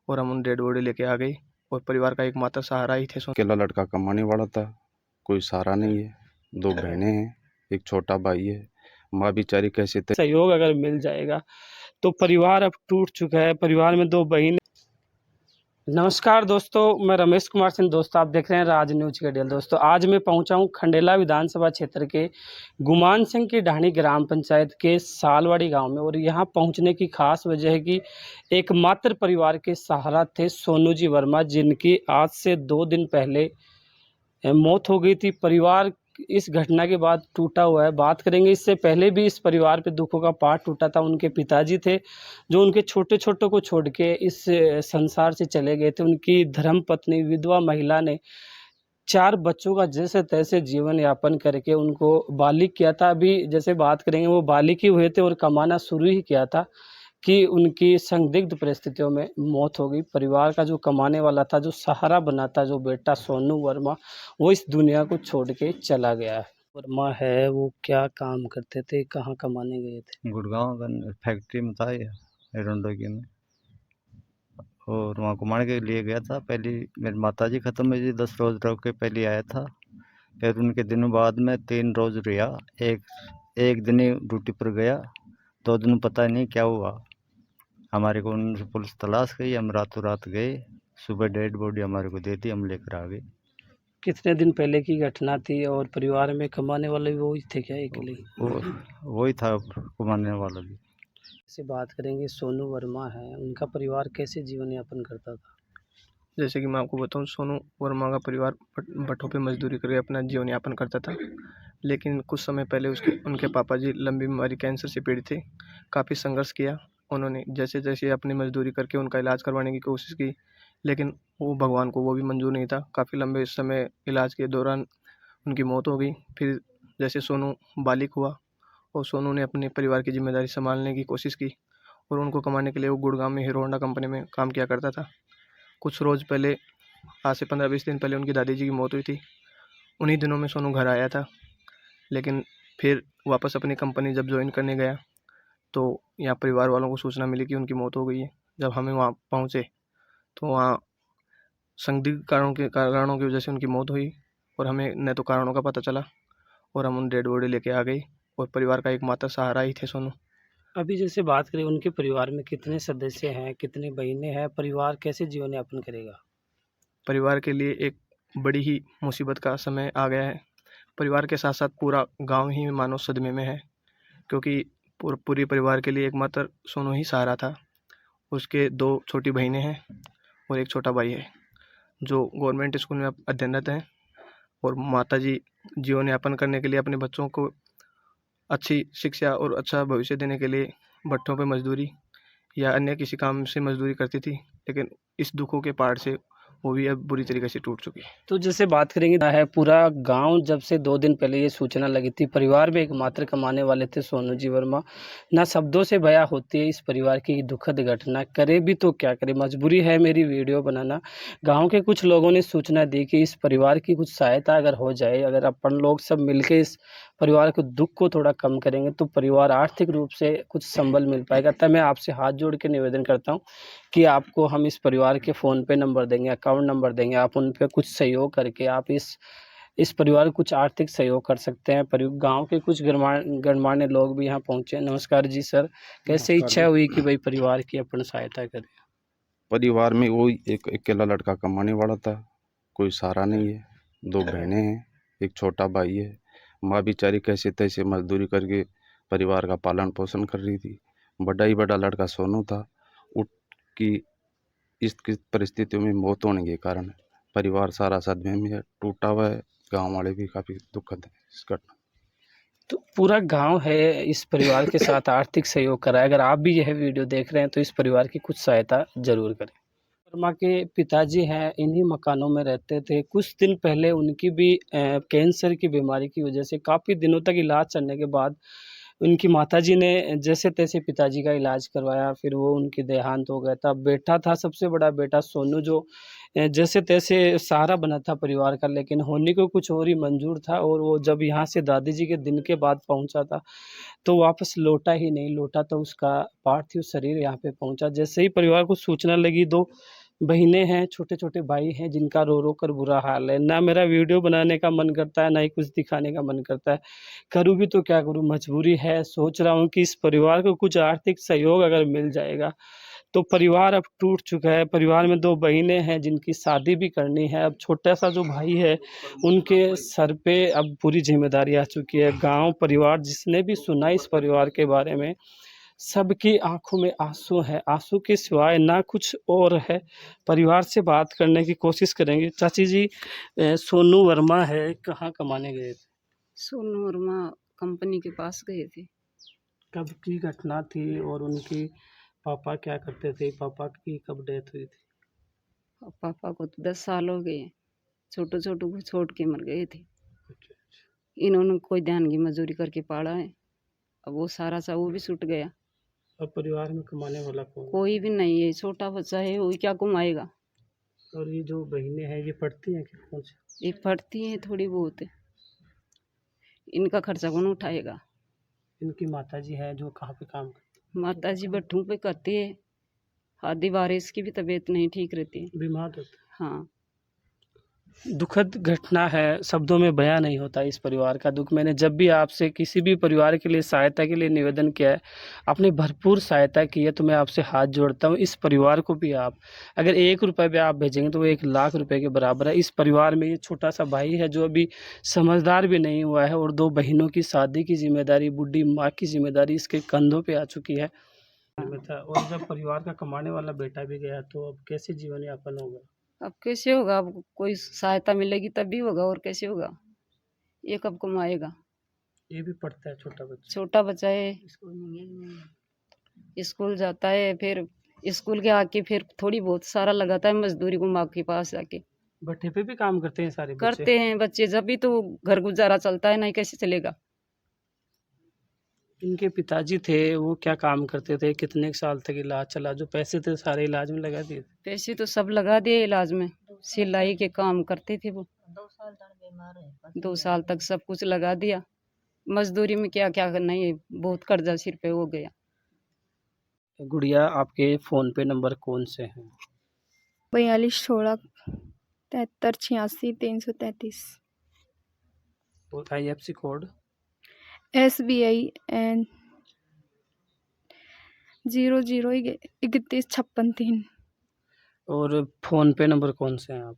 और हम उन डेड बॉडी लेके आ गए और परिवार का एकमात्र सहारा ही थे। अकेला लड़का कमाने वाला था, कोई सहारा नहीं है। 2 बहनें हैं, एक छोटा भाई है। माँ बेचारी कैसे सहयोग अगर मिल जाएगा तो परिवार अब टूट चुका है। परिवार में 2 बहन। नमस्कार दोस्तों, मैं रमेश कुमार सिंह। दोस्तों आप देख रहे हैं राज न्यूज के डेल। दोस्तों आज मैं पहुंचा हूं खंडेला विधानसभा क्षेत्र के गुमान सिंह की ढाणी ग्राम पंचायत के सालवाड़ी गांव में। और यहां पहुंचने की खास वजह है कि एकमात्र परिवार के सहारा थे सोनू जी वर्मा, जिनकी आज से 2 दिन पहले मौत हो गई थी। परिवार इस घटना के बाद टूटा हुआ है। बात करेंगे, इससे पहले भी इस परिवार पे दुखों का पहाड़ टूटा था। उनके पिताजी थे जो उनके छोटे छोटों को छोड़ के इस संसार से चले गए थे। उनकी धर्म पत्नी विधवा महिला ने 4 बच्चों का जैसे तैसे जीवन यापन करके उनको बालिग किया था। अभी जैसे बात करेंगे, वो बालिग ही हुए थे और कमाना शुरू ही किया था कि उनकी संदिग्ध परिस्थितियों में मौत हो गई। परिवार का जो कमाने वाला था, जो सहारा बना था, जो बेटा सोनू वर्मा, वो इस दुनिया को छोड़ के चला गया है। वर्मा है, वो क्या काम करते थे, कहाँ कमाने गए थे? गुड़गांव फैक्ट्री में था ये एरोनडोगी में, और वहाँ घुमाने के लिए गया था। पहले मेरी माताजी ख़त्म हुई थी, 10 रोज़ रह के पहले आया था। फिर उनके दिनों बाद में 3 रोज़ रहा। एक दिन ही ड्यूटी पर गया, 2 दिन पता नहीं क्या हुआ। हमारे को उनसे पुलिस तलाश गई, हम रातों रात गए। सुबह डेड बॉडी हमारे को दे दी, हम लेकर आ गए। कितने दिन पहले की घटना थी? और परिवार में कमाने वाले वो ही थे क्या, अकेले? वही था घुमाने वाला भी। से बात करेंगे, सोनू वर्मा है, उनका परिवार कैसे जीवन यापन करता था? जैसे कि मैं आपको बताऊं, सोनू वर्मा का परिवार भट्टों पे मजदूरी करके अपना जीवन यापन करता था। लेकिन कुछ समय पहले उनके पापा जी लंबी बीमारी कैंसर से पीड़ित थे। काफ़ी संघर्ष किया उन्होंने, जैसे जैसे अपनी मजदूरी करके उनका इलाज करवाने की कोशिश की, लेकिन वो भगवान को वो भी मंजूर नहीं था। काफ़ी लंबे समय इलाज के दौरान उनकी मौत हो गई। फिर जैसे सोनू बालिग हुआ और सोनू ने अपने परिवार की जिम्मेदारी संभालने की कोशिश की और उनको कमाने के लिए वो गुड़गांव में हीरो होंडा कंपनी में काम किया करता था। कुछ रोज़ पहले, आज से 15-20 दिन पहले उनकी दादी जी की मौत हुई थी। उन्हीं दिनों में सोनू घर आया था, लेकिन फिर वापस अपनी कंपनी जब ज्वाइन करने गया तो यहाँ परिवार वालों को सूचना मिली कि उनकी मौत हो गई है। जब हमें वहाँ पहुँचे तो वहाँ संदिग्ध कारणों की वजह से उनकी मौत हुई और हमें न तो कारणों का पता चला और हम उन डेड बॉडी लेके आ गए और परिवार का एकमात्र सहारा ही थे सोनू। अभी जैसे बात करें, उनके परिवार में कितने सदस्य हैं, कितनी बहनें हैं, परिवार कैसे जीवन यापन करेगा? परिवार के लिए एक बड़ी ही मुसीबत का समय आ गया है। परिवार के साथ साथ पूरा गांव ही मानो सदमे में है, क्योंकि पूरे परिवार के लिए एकमात्र सोनू ही सहारा था। उसके 2 छोटी बहनें हैं और एक छोटा भाई है जो गवर्नमेंट स्कूल में अध्ययनरत हैं। और माताजी जीवन यापन करने के लिए अपने बच्चों को अच्छी शिक्षा और अच्छा भविष्य देने के लिए भट्ठों पे मजदूरी या अन्य किसी काम से मजदूरी करती थी, लेकिन इस दुखों के पहाड़ से वो भी अब बुरी तरीके से टूट चुकी है। तो जैसे बात करेंगे है, पूरा गांव जब से 2 दिन पहले ये सूचना लगी थी, परिवार में एकमात्र कमाने वाले थे सोनू जी वर्मा। ना शब्दों से बयां होती है इस परिवार की दुखद घटना। करे भी तो क्या करे, मजबूरी है मेरी वीडियो बनाना। गांव के कुछ लोगों ने सूचना दी कि इस परिवार की कुछ सहायता अगर हो जाए, अगर अपन लोग सब मिलकर इस परिवार के दुख को थोड़ा कम करेंगे तो परिवार आर्थिक रूप से कुछ संबल मिल पाएगा। तब मैं आपसे हाथ जोड़ के निवेदन करता हूँ कि आपको हम इस परिवार के फ़ोन पे नंबर देंगे, अकाउंट नंबर देंगे। आप उन पे कुछ सहयोग करके आप इस परिवार को कुछ आर्थिक सहयोग कर सकते हैं। गांव के कुछ गणमान्य लोग भी यहाँ पहुँचे। नमस्कार जी सर, कैसे इच्छा हुई कि भाई परिवार की अपन सहायता करें? परिवार में वही एक अकेला लड़का कमाने वाला था, कोई सहारा नहीं है। 2 बहनें हैं, एक छोटा भाई है। माँ बेचारी कैसे तैसे मजदूरी करके परिवार का पालन पोषण कर रही थी। बड़ा ही बड़ा लड़का सोनू था। उसकी इस परिस्थितियों में मौत होने के कारण परिवार सारा सदमे में है, टूटा हुआ है। गाँव वाले भी काफ़ी दुखद है इस घटना। तो पूरा गांव है इस परिवार के साथ आर्थिक सहयोग करा है। अगर आप भी यह वीडियो देख रहे हैं तो इस परिवार की कुछ सहायता जरूर करें। वर्मा के पिताजी हैं, इन्हीं मकानों में रहते थे। कुछ दिन पहले उनकी भी कैंसर की बीमारी की वजह से काफ़ी दिनों तक इलाज चलने के बाद उनकी माताजी ने जैसे तैसे पिताजी का इलाज करवाया। फिर वो उनकी देहांत हो गया था। बेटा था, सबसे बड़ा बेटा सोनू, जो जैसे तैसे सहारा बना था परिवार का, लेकिन होने को कुछ और ही मंजूर था। और वो जब यहाँ से दादी जी के दिन के बाद पहुँचा था, तो वापस लौटा ही नहीं, लौटा तो उसका पार्थिव शरीर यहाँ पे पहुँचा। जैसे ही परिवार को सूचना लगी, 2 बहिनें हैं, छोटे-छोटे भाई हैं, जिनका रो-रो कर बुरा हाल है। ना मेरा वीडियो बनाने का मन करता है, ना ही कुछ दिखाने का मन करता है। करूँ भी तो क्या करूँ, मजबूरी है। सोच रहा हूँ कि इस परिवार को कुछ आर्थिक सहयोग अगर मिल जाएगा, तो परिवार अब टूट चुका है। परिवार में 2 बहिनें हैं, जिनकी शादी भी करनी है। अब छोटा-सा जो भाई है, उनके सर पे अब पूरी ज़िम्मेदारी आ चुकी है। गाँव, परिवार जिसने भी सुना इस परिवार के बारे में, सबकी आँखों में आँसू हैं। आँसू के सिवाय ना कुछ और है। परिवार से बात करने की कोशिश करेंगे। चाची जी, सोनू वर्मा है, कहाँ कमाने गए थे? सोनू वर्मा कंपनी के पास गए थे। कब की घटना थी और उनके पापा क्या करते थे? पापा की कब डेथ हुई थी? और पापा को तो 10 साल हो गए। छोटू-छोटू को छोड़ के मर गए थे। अच्छा, अच्छा। इन्होंने कोई ध्यान की मजदूरी करके पाला है। अब वो सारा सा वो भी छूट गया। अब परिवार में कमाने वाला कौन? कोई भी नहीं है, छोटा बच्चा है, वो क्या कमाएगा। और ये जो बहिनें हैं, ये पढ़ती हैं कि कौन सी? ये पढ़ती हैं थोड़ी बहुत। इनका खर्चा कौन उठाएगा। इनकी माताजी हैं जो कहाँ पे काम करती माताजी भट्ठों पे करती है। आधी बारिश की भी तबीयत नहीं ठीक रहती है। हैं? बीमार होती हैं। हाँ। दुखद घटना है, शब्दों में बयां नहीं होता इस परिवार का दुख। मैंने जब भी आपसे किसी भी परिवार के लिए सहायता के लिए निवेदन किया है, आपने भरपूर सहायता की है, तो मैं आपसे हाथ जोड़ता हूं। इस परिवार को भी आप अगर 1 रुपये भी आप भेजेंगे तो वो 1 लाख रुपए के बराबर है। इस परिवार में ये छोटा सा भाई है जो अभी समझदार भी नहीं हुआ है, और 2 बहिनों की शादी की जिम्मेदारी, बूढ़ी माँ की जिम्मेदारी इसके कंधों पर आ चुकी है। और जब परिवार का कमाने वाला बेटा भी गया, तो अब कैसे जीवन यापन होगा? अब कैसे होगा। अब कोई सहायता मिलेगी तभी होगा, और कैसे होगा। ये कब कमाएगा। ये भी पढ़ता है छोटा बच्चा? छोटा बच्चा है, स्कूल जाता है। फिर स्कूल के आके फिर थोड़ी बहुत सारा लगाता है मजदूरी को माँ के पास जाके। भट्ठे पे भी काम करते हैं सारे बच्चे? करते हैं बच्चे, जब भी तो घर गुजारा चलता है, नहीं कैसे चलेगा। इनके पिताजी थे, वो क्या काम करते थे? कितने साल तक इलाज चला? जो पैसे थे सारे इलाज में लगा दिए थे? पैसे तो सब लगा दिए इलाज में। सिलाई के काम करते थे वो। 2 साल तक सब कुछ लगा दिया। मजदूरी में क्या क्या करना है, बहुत कर्जा सिर पे हो गया। गुड़िया, आपके फ़ोन पे नंबर कौन से हैं? 42 16 73 86 333। और IFSC कोड? SBI and 00 31 56 3। और फ़ोन पे नंबर कौन से हैं आप?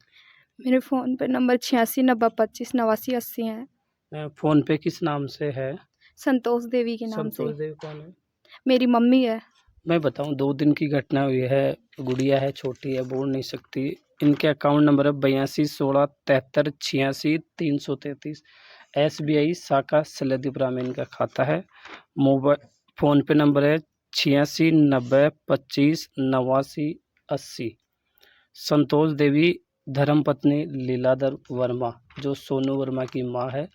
मेरे फ़ोन पे नंबर 86 90 25 89 80 है। फ़ोन पे किस नाम से है? संतोष देवी के नाम संतोष से। देवी कौन है? मेरी मम्मी है। मैं बताऊं, 2 दिन की घटना हुई है। गुड़िया है, छोटी है, बोल नहीं सकती। इनके अकाउंट नंबर है 82 16 73 86 333। SBI शाखा सलेदीपुरा में इनका खाता है। मोबाइल फ़ोन पे नंबर है 86 90 25 89 80। संतोष देवी धर्मपत्नी लीलाधर वर्मा, जो सोनू वर्मा की माँ है,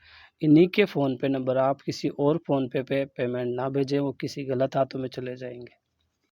इन्हीं के फ़ोन पे नंबर। आप किसी और फ़ोन पे पेमेंट ना भेजें, वो किसी गलत हाथों में चले जाएंगे।